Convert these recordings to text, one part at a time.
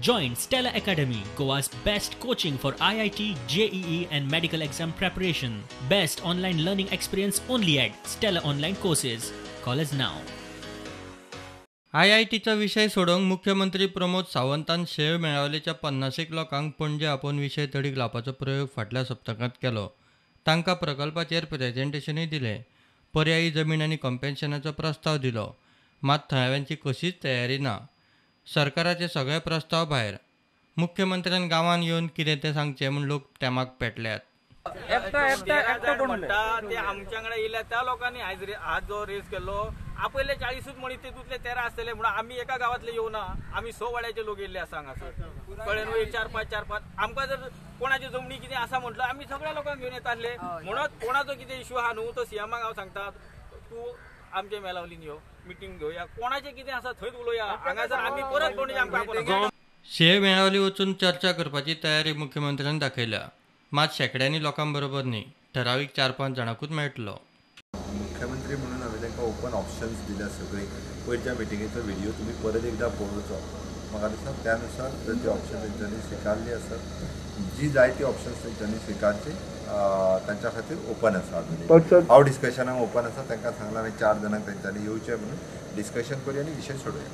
Join Stella Academy, Goa's best coaching for IIT, JEE and medical exam preparation. Best online learning experience only at Stella Online Courses. Call us now. IITचा विषय सोडून मुख्यमंत्री प्रमोद सावंतान शेळ मेळावलेच्या 50 लोकांक पणजे आपोवन विषय तडीक लावपाचो प्रयोग फाटल्या सप्तकांत केलो. तांकां प्रकल्पाचेर प्रेझेंटेशनूय दिलें. पर्यायी जमीन आनी कॉम्पेन्शनाचो प्रस्ताव दिलो. मात थळाव्यांची कशीच तयारी ना. सरकाराचे सगळे प्रस्ताव भायर. मुख्यमंत्र्यान गांवांत येवन कितें तें सांगचें म्हूण लोक तेमाक पेटल्यात. ते आमच्याकडे येयल्या त्या लोकांनी आज जो रेस केलो आपले 40 मणी तेतूंतले 13 आसतले म्हणून आम्ही एका गावातले येऊना आम्ही 100 वाड्याचे लोक येयल्ले आसा हांगासर कळ्ळें न्हू. 4-5 आमकां जर कोणाची जमनी कितें आसा म्हटलं आम्ही सगळ्या लोकांक घेवन येताले. म्हणून कोणाचो कितें इश्यू आहा न्हू तो सीएमाक हांव सांगता तूं आमचे मेलावलीन यो मिटींग घेवया कोणाचें कितें आसा थंयच उलोवया. हांगासर आमी परत कोणी आमकां शेळ मेळावली वचून चर्चा करपाची तयारी मुख्यमंत्र्यान दाखयल्या. मात शेकड्यांनी लोकां बरोबर न्ही, ठरावीक 4-5 जाणांकूच मेळटलो. मुख्यमंत्री म्हणून हांवें तांकां ओपन ऑप्शन्स दिल्या सगळी. पयरच्या मिटिंगेचो व्हिडिओ तुमी परत एकदा पळोवचो. म्हाका दिसता त्यानुसार जर ती ऑप्शन तेंच्यांनी स्विकारली आसत जी जाय ती ऑप्शन्स तेंच्यांनी स्विकारची तांच्या खातीर ओपन आसा. हांव डिस्कशनाक ओपन आसा. तांकां सांगलां हांवें 4 जाणांक तेंच्यांनी येवचें म्हणून डिस्कशन करुया आनी विशय सोडुया.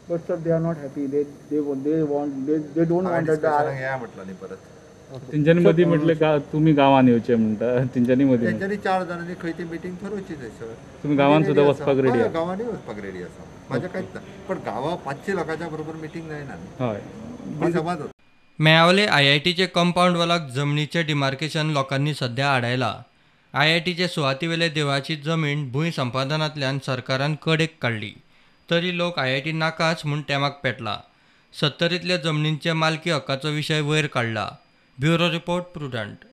But sir, they are not happy. They don't want that. या म्हटलं न्ही परत. तेंच्यांनी मदीं म्हटलें का तुमी गांवांत येवचें म्हणटा. तेंच्यांनी मदीं तेंच्यांनी 4 जाणांनी खंय ती मिटींग ठरोवची थंयसर. तुमी गांवांत सुद्दां वचपाक रेडी आहा? गांवांनी वचपाक रेडी आसा. म्हाजें कांयच ना. पण गांवां 500 लोकांच्या बरोबर मिटींग जायना. हय समाज मेळावले IITचे कंपाऊंड वॉलाक जमनीचें डिमार्केशन लोकांनी सध्या आडायलां. IITचे सुवातेवेले देवळाची जमीन भूंय संपादनांतल्यान सरकारान कडेक काडली. तरी लोक IIT नाकाच म्हूण तेमाक पेटला. 70 जमनींचे मालकी हक्काचो विशय वयर काडला. Bureau report prudent.